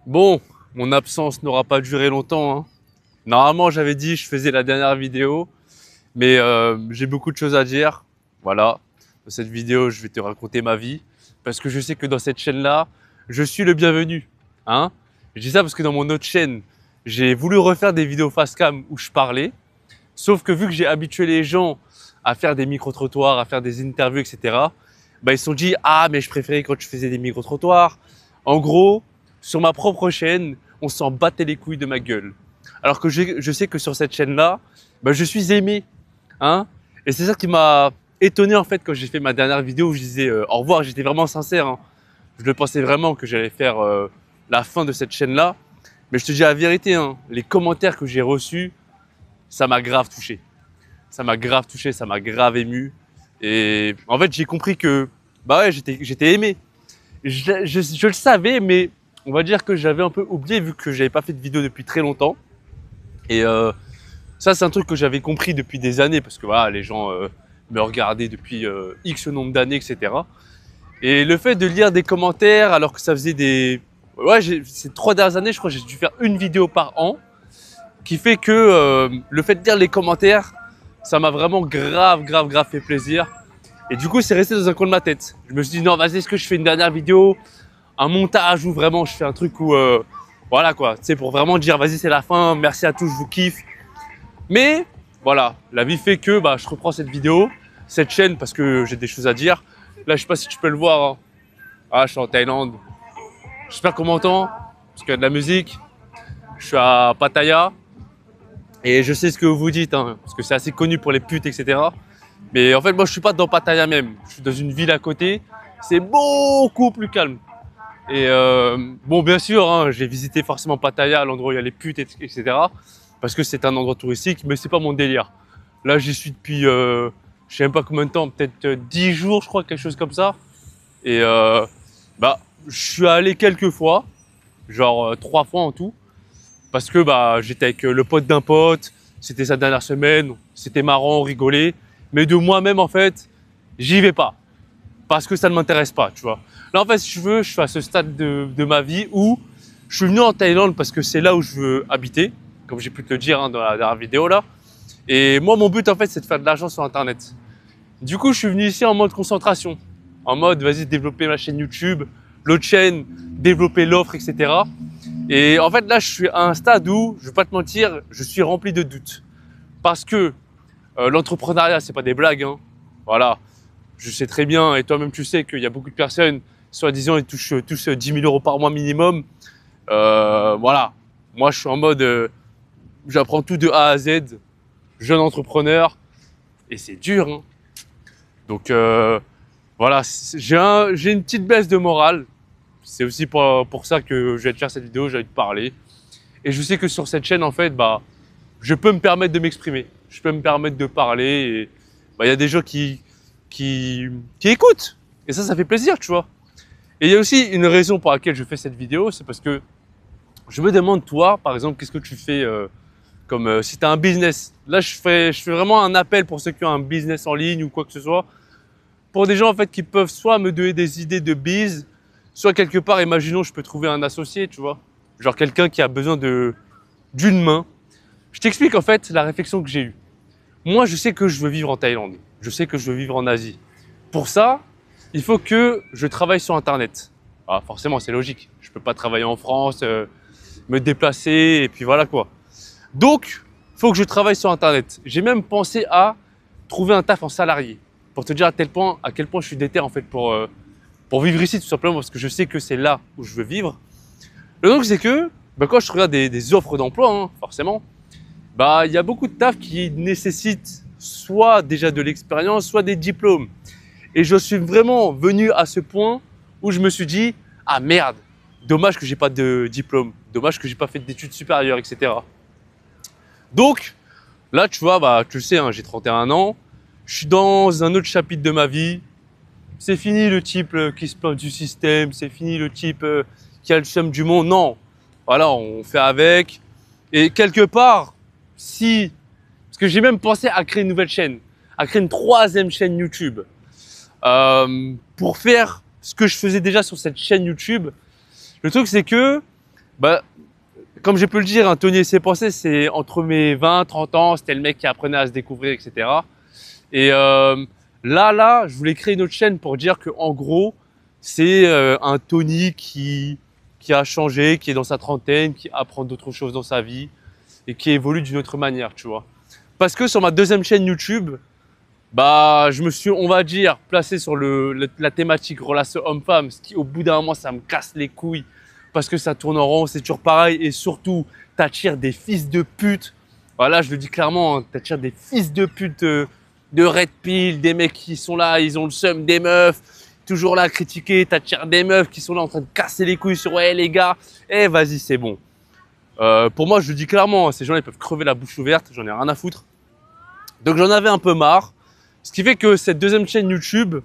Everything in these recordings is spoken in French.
Bon, mon absence n'aura pas duré longtemps, hein. Normalement, j'avais dit je faisais la dernière vidéo, mais j'ai beaucoup de choses à dire. Voilà, dans cette vidéo, je vais te raconter ma vie, parce que je sais que dans cette chaîne-là, je suis le bienvenu, hein. Je dis ça parce que dans mon autre chaîne, j'ai voulu refaire des vidéos face cam où je parlais, sauf que vu que j'ai habitué les gens à faire des micro-trottoirs, à faire des interviews, etc., bah, ils se sont dit « Ah, mais je préférais quand je faisais des micro-trottoirs ». En gros, sur ma propre chaîne, on s'en battait les couilles de ma gueule. Alors que je sais que sur cette chaîne-là, bah, je suis aimé, hein. Et c'est ça qui m'a étonné en fait quand j'ai fait ma dernière vidéo où je disais au revoir. J'étais vraiment sincère, hein. Je le pensais vraiment que j'allais faire la fin de cette chaîne-là. Mais je te dis la vérité, hein, les commentaires que j'ai reçus, ça m'a grave touché. Ça m'a grave touché, ça m'a grave ému. Et en fait, j'ai compris que bah ouais, j'étais aimé. Je le savais, mais on va dire que j'avais un peu oublié vu que j'avais pas fait de vidéo depuis très longtemps. Et ça, c'est un truc que j'avais compris depuis des années parce que voilà, les gens me regardaient depuis X nombre d'années, etc. Et le fait de lire des commentaires alors que ça faisait des... Ouais, ces 3 dernières années, je crois que j'ai dû faire une vidéo par an, qui fait que le fait de lire les commentaires, ça m'a vraiment grave fait plaisir. Et du coup, c'est resté dans un coin de ma tête. Je me suis dit, non, vas-y, est-ce que je fais une dernière vidéo, un montage où vraiment je fais un truc où, voilà quoi, tu sais, pour vraiment dire, vas-y, c'est la fin, merci à tous, je vous kiffe. Mais voilà, la vie fait que bah, je reprends cette vidéo, cette chaîne, parce que j'ai des choses à dire. Là, je sais pas si tu peux le voir, hein. Ah, je suis en Thaïlande. J'espère qu'on m'entend, parce qu'il y a de la musique. Je suis à Pattaya. Et je sais ce que vous vous dites, hein, parce que c'est assez connu pour les putes, etc. Mais en fait, moi, je suis pas dans Pattaya même. Je suis dans une ville à côté. C'est beaucoup plus calme. Et bon, bien sûr, hein, j'ai visité forcément Pattaya, l'endroit où il y a les putes, etc. Parce que c'est un endroit touristique, mais c'est pas mon délire. Là, j'y suis depuis, je sais même pas combien de temps, peut-être 10 jours, je crois, quelque chose comme ça. Et bah, je suis allé quelques fois, genre 3 fois en tout, parce que bah, j'étais avec le pote d'un pote. C'était sa dernière semaine, c'était marrant, on rigolait. Mais de moi-même, en fait, j'y vais pas. Parce que ça ne m'intéresse pas, tu vois. Là, en fait, si tu veux, je suis à ce stade de ma vie où je suis venu en Thaïlande parce que c'est là où je veux habiter, comme j'ai pu te le dire hein, dans la dernière vidéo là. Et moi, mon but, en fait, c'est de faire de l'argent sur Internet. Du coup, je suis venu ici en mode concentration. En mode, vas-y, développer ma chaîne YouTube, l'autre chaîne, développer l'offre, etc. Et en fait, là, je suis à un stade où, je vais pas te mentir, je suis rempli de doutes. Parce que l'entrepreneuriat, c'est pas des blagues, hein. Voilà. Je sais très bien, et toi-même tu sais qu'il y a beaucoup de personnes, soi-disant, ils touchent tous 10 000 euros par mois minimum. Voilà. Moi, je suis en mode, j'apprends tout de A à Z, jeune entrepreneur, et c'est dur, hein. Donc, voilà, j'ai une petite baisse de morale. C'est aussi pour ça que je vais te faire cette vidéo, j'ai envie de parler. Et je sais que sur cette chaîne, en fait, bah, je peux me permettre de m'exprimer. Je peux me permettre de parler. Et bah, y a des gens qui écoutent. Et ça fait plaisir, tu vois. Et il y a aussi une raison pour laquelle je fais cette vidéo, c'est parce que je me demande, toi, par exemple, qu'est-ce que tu fais comme si tu as un business. Là, je fais vraiment un appel pour ceux qui ont un business en ligne ou quoi que ce soit. Pour des gens, en fait, qui peuvent soit me donner des idées de biz, soit quelque part, imaginons, je peux trouver un associé, tu vois. Genre quelqu'un qui a besoin d'une main. Je t'explique, en fait, la réflexion que j'ai eue. Moi, je sais que je veux vivre en Thaïlande. Je sais que je veux vivre en Asie. Pour ça, il faut que je travaille sur Internet. Ah, forcément, c'est logique. Je peux pas travailler en France, me déplacer, et puis voilà quoi. Donc, il faut que je travaille sur Internet. J'ai même pensé à trouver un taf en salarié. Pour te dire à quel point je suis déter en fait pour vivre ici, tout simplement, parce que je sais que c'est là où je veux vivre. Le truc, c'est que bah, quand je regarde des offres d'emploi, hein, forcément, bah, il y a beaucoup de taf qui nécessitent soit déjà de l'expérience, soit des diplômes. Et je suis vraiment venu à ce point où je me suis dit, ah merde, dommage que j'ai pas de diplôme, dommage que j'ai pas fait d'études supérieures, etc. Donc, là, tu vois, bah, tu le sais, hein, j'ai 31 ans, je suis dans un autre chapitre de ma vie. C'est fini le type qui se plaint du système, c'est fini le type qui a le seum du monde. Non, voilà, on fait avec. Et quelque part, si, parce que j'ai même pensé à créer une nouvelle chaîne, à créer une 3e chaîne YouTube, pour faire ce que je faisais déjà sur cette chaîne YouTube. Le truc, c'est que Bah, comme j'ai pu le dire, hein, Tony et ses pensées, c'est entre mes 20, 30 ans, c'était le mec qui apprenait à se découvrir, etc. Et là, je voulais créer une autre chaîne pour dire que, en gros, c'est un Tony qui a changé, qui est dans sa trentaine, qui apprend d'autres choses dans sa vie et qui évolue d'une autre manière, tu vois. Parce que sur ma deuxième chaîne YouTube, bah, je me suis, on va dire, placé sur la thématique relation homme-femme, ce qui, au bout d'un moment, ça me casse les couilles parce que ça tourne en rond, c'est toujours pareil et surtout, t'attires des fils de pute. Voilà, je le dis clairement, hein, t'attires des fils de pute de Red Pill, des mecs qui sont là, ils ont le seum des meufs, toujours là à critiquer, t'attires des meufs qui sont là en train de casser les couilles sur ouais les gars, eh vas-y c'est bon. Pour moi, je le dis clairement, ces gens ils peuvent crever la bouche ouverte, j'en ai rien à foutre. Donc j'en avais un peu marre. Ce qui fait que cette deuxième chaîne YouTube,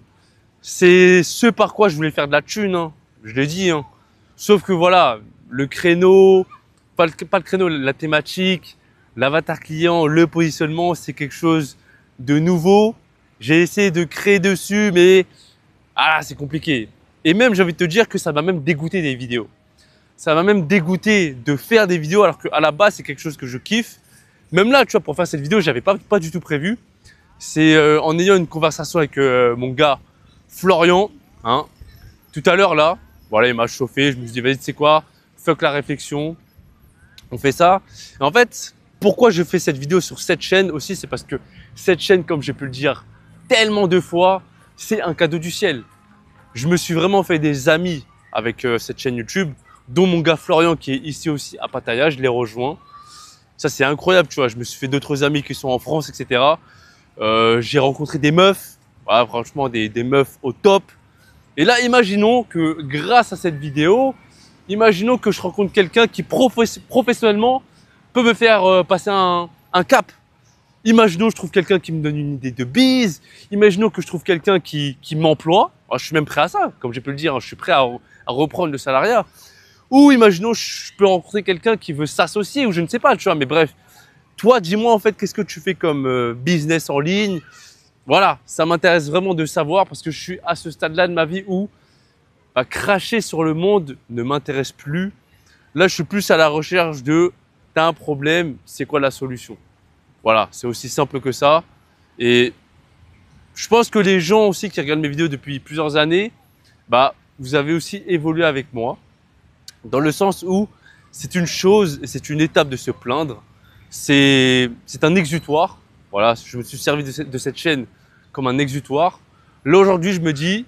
c'est ce par quoi je voulais faire de la thune, hein. Je l'ai dit, hein. Sauf que voilà, le créneau, pas le créneau, la thématique, l'avatar client, le positionnement, c'est quelque chose de nouveau. J'ai essayé de créer dessus, mais c'est compliqué. Et même, j'ai envie de te dire que ça m'a même dégoûté des vidéos. Ça m'a même dégoûté de faire des vidéos alors qu'à la base, c'est quelque chose que je kiffe. Même là, tu vois, pour faire cette vidéo, j'avais pas du tout prévu. C'est en ayant une conversation avec mon gars Florian, hein, tout à l'heure là, voilà, il m'a chauffé, je me suis dit, vas-y, tu sais quoi, fuck la réflexion, on fait ça. Et en fait, pourquoi je fais cette vidéo sur cette chaîne aussi, c'est parce que cette chaîne, comme j'ai pu le dire tellement de fois, c'est un cadeau du ciel. Je me suis vraiment fait des amis avec cette chaîne YouTube, dont mon gars Florian qui est ici aussi à Pattaya, je l'ai rejoint. Ça, c'est incroyable, tu vois, je me suis fait d'autres amis qui sont en France, etc. J'ai rencontré des meufs, voilà, franchement des meufs au top. Et là, imaginons que grâce à cette vidéo, imaginons que je rencontre quelqu'un qui professionnellement peut me faire passer un cap. Imaginons que je trouve quelqu'un qui me donne une idée de bise. Imaginons que je trouve quelqu'un qui m'emploie. Alors, je suis même prêt à ça, comme j'ai pu le dire, hein, je suis prêt à reprendre le salariat. Ou imaginons que je peux rencontrer quelqu'un qui veut s'associer ou je ne sais pas, tu vois, mais bref. Toi, dis-moi en fait, qu'est-ce que tu fais comme business en ligne? Voilà, ça m'intéresse vraiment de savoir parce que je suis à ce stade-là de ma vie où cracher sur le monde ne m'intéresse plus. Là, je suis plus à la recherche de t'as un problème, c'est quoi la solution? Voilà, c'est aussi simple que ça. Et je pense que les gens aussi qui regardent mes vidéos depuis plusieurs années, vous avez aussi évolué avec moi dans le sens où c'est une chose et c'est une étape de se plaindre. C'est un exutoire. Voilà, je me suis servi de cette chaîne comme un exutoire. Là, aujourd'hui, je me dis,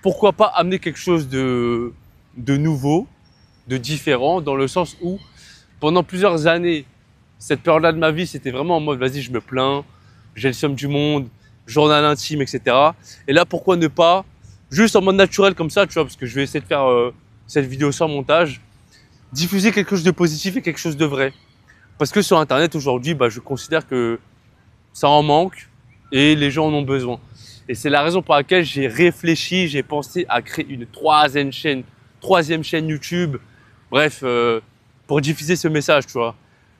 pourquoi pas amener quelque chose de nouveau, de différent, dans le sens où, pendant plusieurs années, cette période-là de ma vie, c'était vraiment en mode, vas-y, je me plains, j'ai le seum du monde, journal intime, etc. Et là, pourquoi ne pas, juste en mode naturel comme ça, tu vois, parce que je vais essayer de faire cette vidéo sans montage, diffuser quelque chose de positif et quelque chose de vrai. Parce que sur Internet, aujourd'hui, je considère que ça en manque et les gens en ont besoin. Et c'est la raison pour laquelle j'ai réfléchi, j'ai pensé à créer une troisième chaîne YouTube. Bref, pour diffuser ce message, tu vois.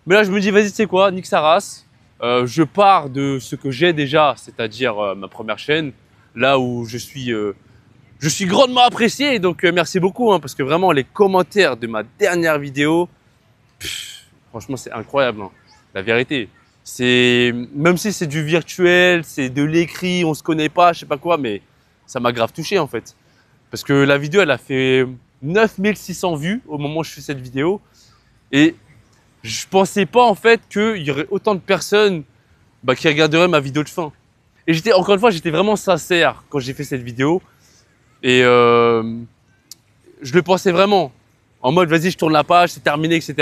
Mais là, je me dis, vas-y, tu sais quoi, nique sa race. Je pars de ce que j'ai déjà, c'est-à-dire ma première chaîne, là où je suis grandement apprécié. Donc, merci beaucoup, hein, parce que vraiment, les commentaires de ma dernière vidéo, franchement, c'est incroyable, hein, la vérité. Même si c'est du virtuel, c'est de l'écrit, on se connaît pas, je sais pas quoi, mais ça m'a grave touché en fait. Parce que la vidéo, elle a fait 9600 vues au moment où je fais cette vidéo. Et je pensais pas en fait qu'il y aurait autant de personnes qui regarderaient ma vidéo de fin. Et encore une fois, j'étais vraiment sincère quand j'ai fait cette vidéo. Et je le pensais vraiment. En mode, vas-y, je tourne la page, c'est terminé, etc.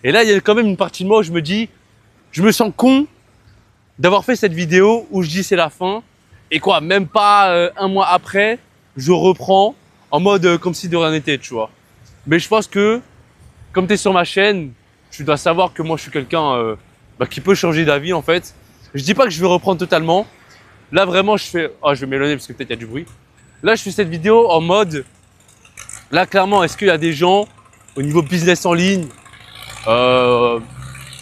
Et là, il y a quand même une partie de moi où je me dis, je me sens con d'avoir fait cette vidéo où je dis c'est la fin. Et quoi, même pas un mois après, je reprends en mode comme si de rien n'était, tu vois. Mais je pense que, comme tu es sur ma chaîne, tu dois savoir que moi, je suis quelqu'un qui peut changer d'avis, en fait. Je dis pas que je vais reprendre totalement. Là, vraiment, je fais... Oh, je vais m'éloigner parce que peut-être il y a du bruit. Là, je fais cette vidéo en mode... Là, clairement, est-ce qu'il y a des gens au niveau business en ligne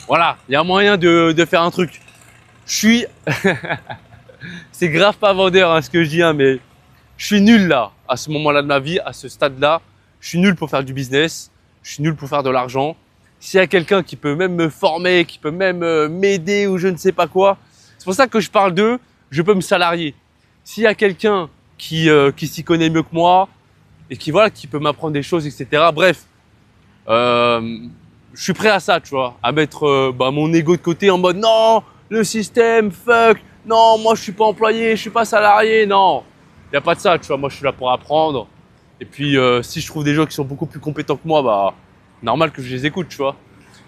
voilà, il y a moyen de faire un truc. Je suis... C'est grave pas vendeur hein, ce que je dis, hein, mais je suis nul là, à ce moment-là de ma vie, à ce stade-là. Je suis nul pour faire du business. je suis nul pour faire de l'argent. S'il y a quelqu'un qui peut même me former, qui peut même m'aider ou je ne sais pas quoi, c'est pour ça que je parle d'eux, je peux me salarier. S'il y a quelqu'un qui s'y connaît mieux que moi et qui peut m'apprendre des choses, etc. Bref, je suis prêt à ça, tu vois, à mettre mon ego de côté en mode non, le système, fuck, non, moi je suis pas employé, je suis pas salarié, non. Il n'y a pas de ça, tu vois, moi je suis là pour apprendre. Et puis si je trouve des gens qui sont beaucoup plus compétents que moi, bah normal que je les écoute, tu vois.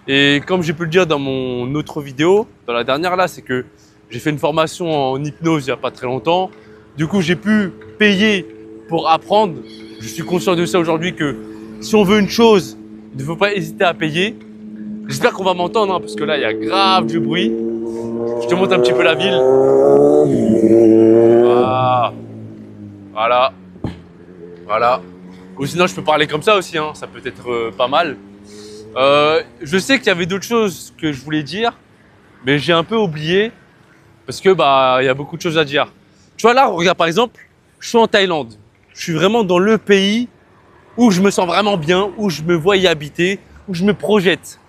Et comme j'ai pu le dire dans mon autre vidéo, dans la dernière là, c'est que j'ai fait une formation en hypnose il n'y a pas très longtemps. Du coup, j'ai pu payer pour apprendre. Je suis conscient de ça aujourd'hui que si on veut une chose, il ne faut pas hésiter à payer. J'espère qu'on va m'entendre, hein, parce que là, il y a grave du bruit. Je te montre un petit peu la ville. Ah. Voilà. Voilà. Ou sinon, je peux parler comme ça aussi, hein. Ça peut être pas mal. Je sais qu'il y avait d'autres choses que je voulais dire, mais j'ai un peu oublié parce que il y a beaucoup de choses à dire. Tu vois là, regarde par exemple, je suis en Thaïlande. Je suis vraiment dans le pays où je me sens vraiment bien, où je me vois y habiter, où je me projette.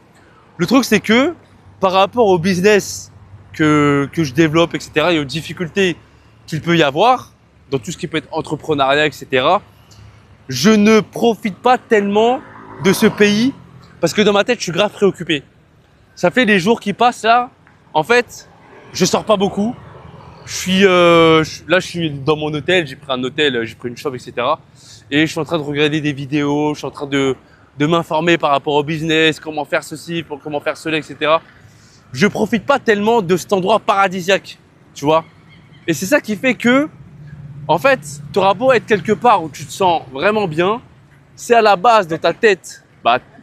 Le truc c'est que par rapport au business que je développe, etc., et aux difficultés qu'il peut y avoir dans tout ce qui peut être entrepreneuriat, etc., je ne profite pas tellement de ce pays parce que dans ma tête, je suis grave préoccupé. Ça fait des jours qui passent là. En fait, je sors pas beaucoup. Là, je suis dans mon hôtel. J'ai pris un hôtel, j'ai pris une chambre, etc. Et je suis en train de regarder des vidéos. Je suis en train de m'informer par rapport au business, comment faire ceci, comment faire cela, etc. Je profite pas tellement de cet endroit paradisiaque, tu vois. Et c'est ça qui fait que, en fait, tu auras beau être quelque part où tu te sens vraiment bien, c'est à la base de ta tête,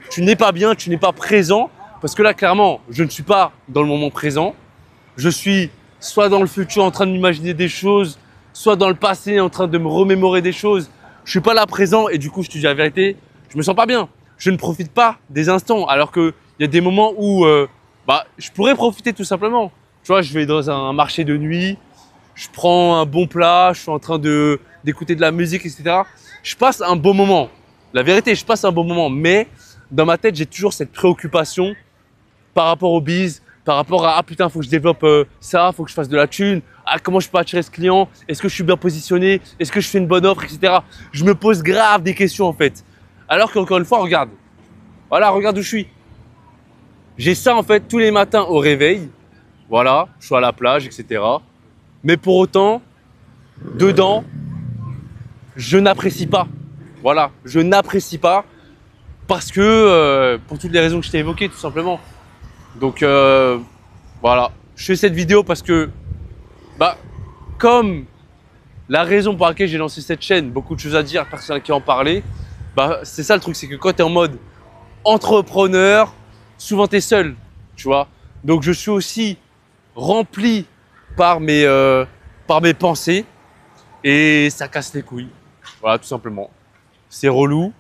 tu n'es pas bien, tu n'es pas présent, parce que là, clairement, je ne suis pas dans le moment présent. Je suis soit dans le futur en train de m'imaginer des choses, soit dans le passé en train de me remémorer des choses. Je suis pas là présent et du coup, je te dis la vérité, je me sens pas bien. Je ne profite pas des instants, alors qu'il y a des moments où je pourrais profiter tout simplement. Tu vois, je vais dans un marché de nuit, je prends un bon plat, je suis en train d'écouter de la musique, etc. Je passe un bon moment. La vérité, je passe un bon moment, mais dans ma tête, j'ai toujours cette préoccupation par rapport au biz, par rapport à « Ah putain, faut que je développe ça, faut que je fasse de la thune. Ah, comment je peux attirer ce client? Est-ce que je suis bien positionné? Est-ce que je fais une bonne offre, etc. » Je me pose grave des questions en fait. Alors qu'encore une fois, regarde. Voilà, regarde où je suis. J'ai ça en fait tous les matins au réveil. Voilà, je suis à la plage, etc. Mais pour autant, dedans, je n'apprécie pas. Voilà, je n'apprécie pas parce que pour toutes les raisons que je t'ai évoquées, tout simplement. Donc voilà, je fais cette vidéo parce que comme la raison pour laquelle j'ai lancé cette chaîne, beaucoup de choses à dire, personne qui en parlait, c'est ça le truc, c'est que quand tu es en mode entrepreneur, souvent tu es seul, tu vois. Donc je suis aussi rempli par mes pensées et ça casse les couilles. Voilà, tout simplement. C'est relou.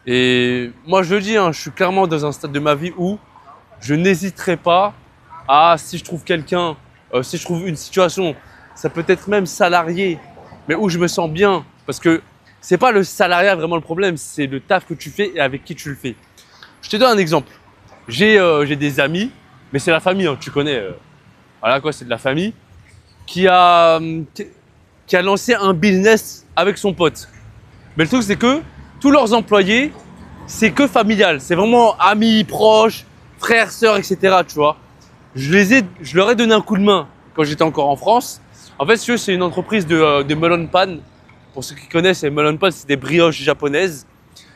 Et moi, je le dis, hein, je suis clairement dans un stade de ma vie où je n'hésiterai pas à, si je trouve quelqu'un, si je trouve une situation, ça peut être même salarié, mais où je me sens bien. Parce que c'est pas le salariat vraiment le problème, c'est le taf que tu fais et avec qui tu le fais. Je te donne un exemple. J'ai des amis, mais c'est la famille, hein, tu connais. Voilà quoi, c'est de la famille qui a lancé un business avec son pote. Mais le truc, c'est que tous leurs employés, c'est que familial. C'est vraiment amis, proches, frères, sœurs, etc. Tu vois. Je leur ai donné un coup de main quand j'étais encore en France. En fait, c'est une entreprise de melon pan. Pour ceux qui connaissent, les melon pan, c'est des brioches japonaises.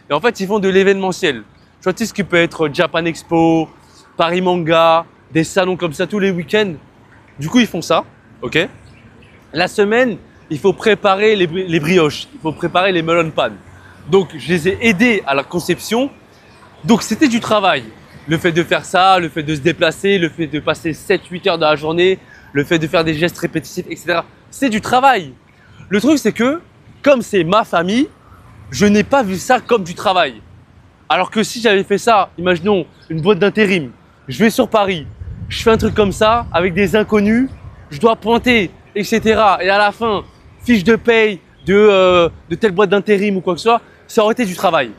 Et en fait, ils font de l'événementiel. Tu vois, tu sais ce qui peut être Japan Expo, Paris Manga, des salons comme ça tous les week-ends. Du coup, ils font ça, ok. La semaine, il faut préparer les brioches, il faut préparer les melon pan. Donc, je les ai aidés à la conception. Donc, c'était du travail. Le fait de faire ça, le fait de se déplacer, le fait de passer 7-8 heures dans la journée, le fait de faire des gestes répétitifs, etc. C'est du travail. Le truc, c'est que, comme c'est ma famille, je n'ai pas vu ça comme du travail. Alors que si j'avais fait ça, imaginons une boîte d'intérim, je vais sur Paris, je fais un truc comme ça avec des inconnus, je dois pointer, etc. Et à la fin, fiche de paye de telle boîte d'intérim ou quoi que ce soit, ça aurait été du travail,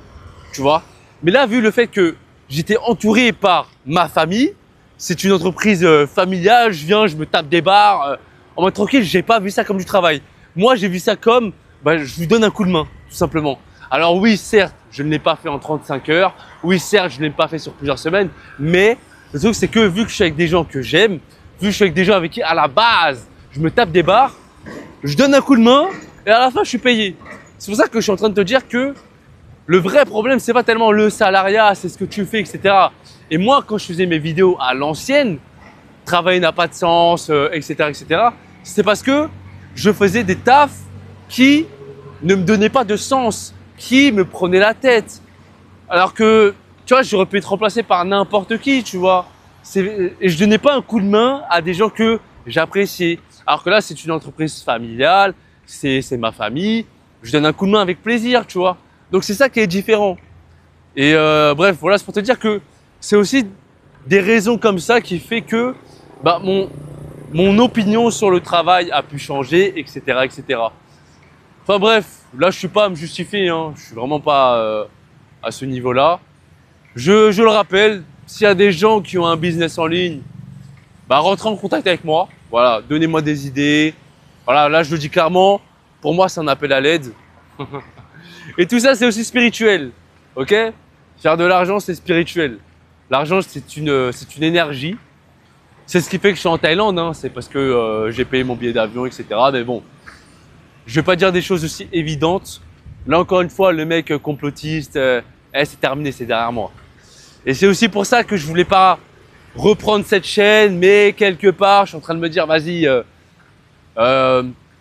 tu vois. Mais là, vu le fait que j'étais entouré par ma famille, c'est une entreprise familiale, je viens, je me tape des barres, en mode tranquille, j'ai pas vu ça comme du travail. Moi, j'ai vu ça comme, je vous donne un coup de main, tout simplement. Alors oui, certes, je ne l'ai pas fait en 35 heures. Oui, certes, je ne l'ai pas fait sur plusieurs semaines. Mais le truc, c'est que vu que je suis avec des gens que j'aime, vu que je suis avec des gens avec qui, à la base, je me tape des barres, je donne un coup de main et à la fin, je suis payé. C'est pour ça que je suis en train de te dire que le vrai problème, c'est pas tellement le salariat, c'est ce que tu fais, etc. Et moi, quand je faisais mes vidéos à l'ancienne, travailler n'a pas de sens, etc., etc., c'est parce que je faisais des tafs qui ne me donnaient pas de sens, qui me prenaient la tête. Alors que, tu vois, j'aurais pu être remplacé par n'importe qui, tu vois. Et je donnais pas un coup de main à des gens que j'appréciais. Alors que là, c'est une entreprise familiale, c'est ma famille. Je donne un coup de main avec plaisir, tu vois. Donc c'est ça qui est différent. Et bref, voilà, c'est pour te dire que c'est aussi des raisons comme ça qui fait que mon opinion sur le travail a pu changer, etc., etc. Enfin bref, là je suis pas à me justifier, hein. Je suis vraiment pas à ce niveau-là. Je le rappelle, s'il y a des gens qui ont un business en ligne, rentrez en contact avec moi. Voilà, donnez-moi des idées. Voilà, là je le dis clairement, pour moi c'est un appel à l'aide. Et tout ça c'est aussi spirituel, ok? Faire de l'argent c'est spirituel. L'argent c'est une énergie. C'est ce qui fait que je suis en Thaïlande, hein. C'est parce que j'ai payé mon billet d'avion, etc. Mais bon, je vais pas dire des choses aussi évidentes. Là encore une fois, le mec complotiste, c'est terminé, c'est derrière moi. Et c'est aussi pour ça que je voulais pas reprendre cette chaîne, mais quelque part, je suis en train de me dire, vas-y,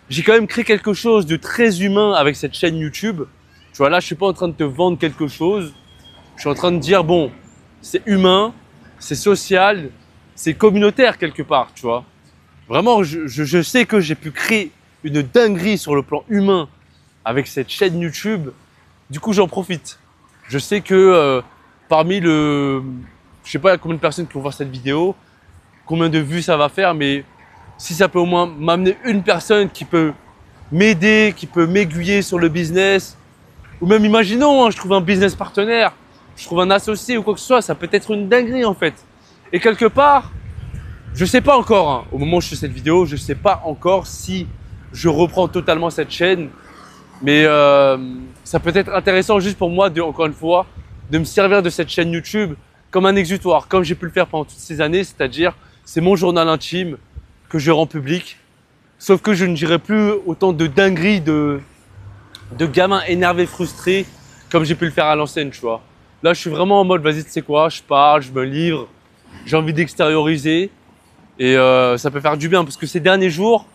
j'ai quand même créé quelque chose de très humain avec cette chaîne YouTube. Tu vois, là, je suis pas en train de te vendre quelque chose. Je suis en train de dire, bon, c'est humain, c'est social, c'est communautaire quelque part, tu vois. Vraiment, je sais que j'ai pu créer une dinguerie sur le plan humain avec cette chaîne YouTube. Du coup, j'en profite. Je sais que parmi je sais pas combien de personnes qui vont voir cette vidéo, combien de vues ça va faire, mais si ça peut au moins m'amener une personne qui peut m'aider, qui peut m'aiguiller sur le business, ou même imaginons, hein, je trouve un business partenaire, je trouve un associé ou quoi que ce soit, ça peut être une dinguerie en fait. Et quelque part, je sais pas encore, hein, au moment où je fais cette vidéo, je sais pas encore si je reprends totalement cette chaîne, mais ça peut être intéressant juste pour moi, encore une fois, de me servir de cette chaîne YouTube comme un exutoire, comme j'ai pu le faire pendant toutes ces années, c'est-à-dire c'est mon journal intime que je rends public, sauf que je ne dirai plus autant de dingueries de gamins énervés, frustrés, comme j'ai pu le faire à l'ancienne, tu vois. Là, je suis vraiment en mode, vas-y, tu sais quoi, je parle, je me livre, j'ai envie d'extérioriser et ça peut faire du bien parce que ces derniers jours,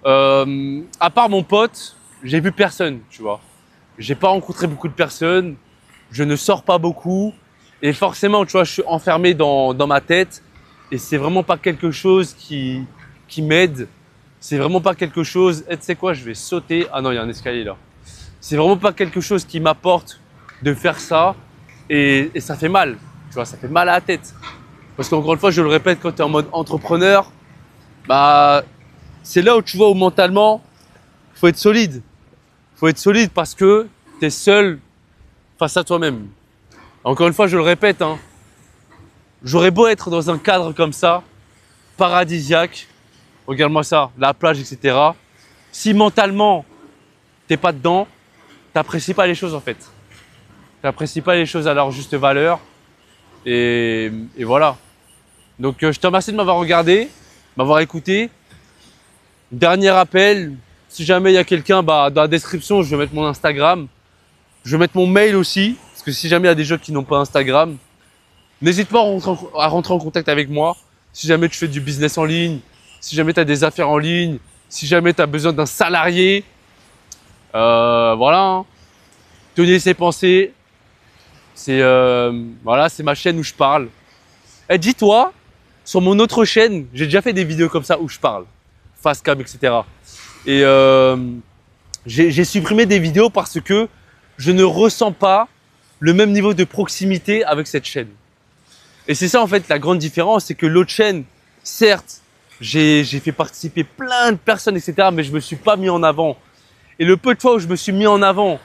à part mon pote, j'ai vu personne, tu vois. J'ai pas rencontré beaucoup de personnes, je ne sors pas beaucoup et forcément, tu vois, je suis enfermé dans ma tête et c'est vraiment pas quelque chose qui m'aide. C'est vraiment pas quelque chose, tu sais quoi, je vais sauter. Ah non, il y a un escalier là. C'est vraiment pas quelque chose qui m'apporte de faire ça et ça fait mal, tu vois, ça fait mal à la tête. Parce qu'encore une fois, je le répète, quand tu es en mode entrepreneur, c'est là où tu vois où mentalement, il faut être solide. Il faut être solide parce que tu es seul face à toi-même. Encore une fois, je le répète, hein, j'aurais beau être dans un cadre comme ça, paradisiaque, regarde-moi ça, la plage, etc. Si mentalement, t'es pas dedans, t'apprécies pas les choses en fait. T'apprécies pas les choses à leur juste valeur. Et voilà. Donc je te remercie de m'avoir regardé, m'avoir écouté. Dernier appel, si jamais il y a quelqu'un, dans la description, je vais mettre mon Instagram. Je vais mettre mon mail aussi, parce que si jamais il y a des gens qui n'ont pas Instagram, n'hésite pas à rentrer en contact avec moi. Si jamais tu fais du business en ligne, si jamais tu as des affaires en ligne, si jamais tu as besoin d'un salarié, voilà. Hein. Tenez ses pensées. Voilà, c'est ma chaîne où je parle. Et dis-toi, sur mon autre chaîne, j'ai déjà fait des vidéos comme ça où je parle, face cam, etc. Et j'ai supprimé des vidéos parce que je ne ressens pas le même niveau de proximité avec cette chaîne. Et c'est ça en fait la grande différence, c'est que l'autre chaîne, certes, j'ai fait participer plein de personnes, etc. Mais je me suis pas mis en avant. Et le peu de fois où je me suis mis en avant,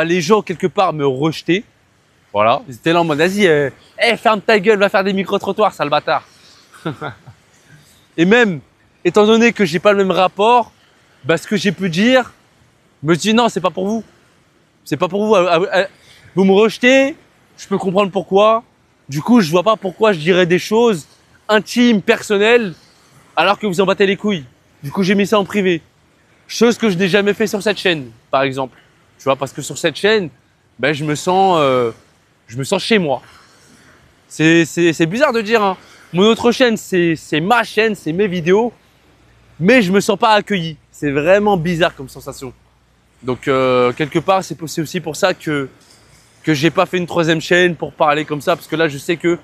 les gens quelque part me rejetaient. Voilà, ils étaient là en mode, vas-y, ferme ta gueule, va faire des micro-trottoirs, sale bâtard. Et même, étant donné que j'ai pas le même rapport, bah, ce que j'ai pu dire, je me dis non, c'est pas pour vous. C'est pas pour vous. Vous me rejetez, je peux comprendre pourquoi. Du coup, je vois pas pourquoi je dirais des choses intimes, personnelles, alors que vous en battez les couilles. Du coup, j'ai mis ça en privé. Chose que je n'ai jamais fait sur cette chaîne, par exemple. Tu vois, parce que sur cette chaîne, ben, je me sens chez moi. C'est bizarre de dire, hein. Mon autre chaîne, c'est ma chaîne, c'est mes vidéos, mais je me sens pas accueilli. C'est vraiment bizarre comme sensation. Donc quelque part, c'est aussi pour ça que j'ai pas fait une troisième chaîne pour parler comme ça, parce que là, je sais que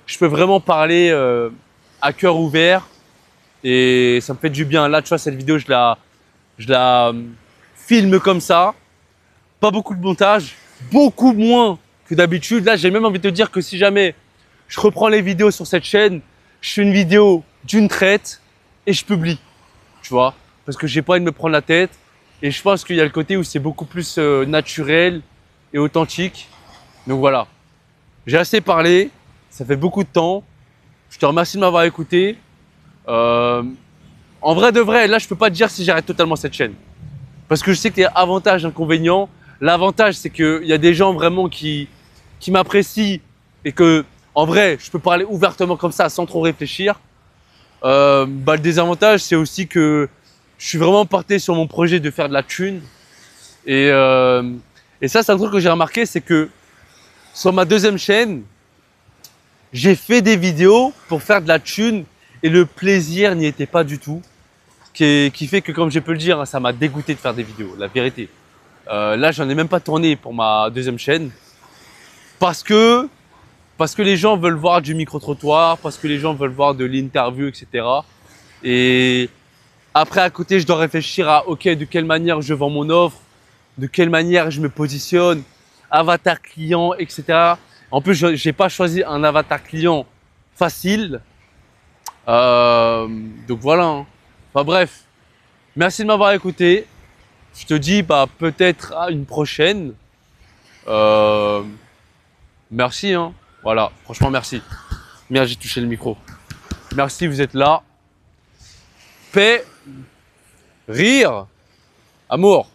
je peux vraiment parler à cœur ouvert et ça me fait du bien. Là, tu vois, cette vidéo, je la filme comme ça, pas beaucoup de montage, beaucoup moins que d'habitude. Là, j'ai même envie de te dire que si jamais je reprends les vidéos sur cette chaîne, je fais une vidéo d'une traite et je publie, tu vois, parce que j'ai pas envie de me prendre la tête. Et je pense qu'il y a le côté où c'est beaucoup plus naturel et authentique. Donc voilà, j'ai assez parlé, ça fait beaucoup de temps. Je te remercie de m'avoir écouté. En vrai de vrai, là je peux pas te dire si j'arrête totalement cette chaîne. Parce que je sais qu'il y a avantages, inconvénients. L'avantage c'est qu'il y a des gens vraiment qui m'apprécient et que en vrai je peux parler ouvertement comme ça sans trop réfléchir. Le désavantage c'est aussi que je suis vraiment porté sur mon projet de faire de la thune. Et ça, c'est un truc que j'ai remarqué, c'est que sur ma deuxième chaîne, j'ai fait des vidéos pour faire de la thune et le plaisir n'y était pas du tout. Qui fait que, comme je peux le dire, hein, ça m'a dégoûté de faire des vidéos, la vérité. Là, j'en ai même pas tourné pour ma deuxième chaîne parce que les gens veulent voir du micro-trottoir, parce que les gens veulent voir de l'interview, etc. Et après, à côté, je dois réfléchir à, ok, de quelle manière je vends mon offre, de quelle manière je me positionne, avatar client, etc. En plus, je n'ai pas choisi un avatar client facile. Donc voilà, hein. Enfin bref, merci de m'avoir écouté. Je te dis peut-être à une prochaine. Merci, hein. Voilà, franchement merci. Merde, j'ai touché le micro. Merci, vous êtes là. Paix, rire, amour.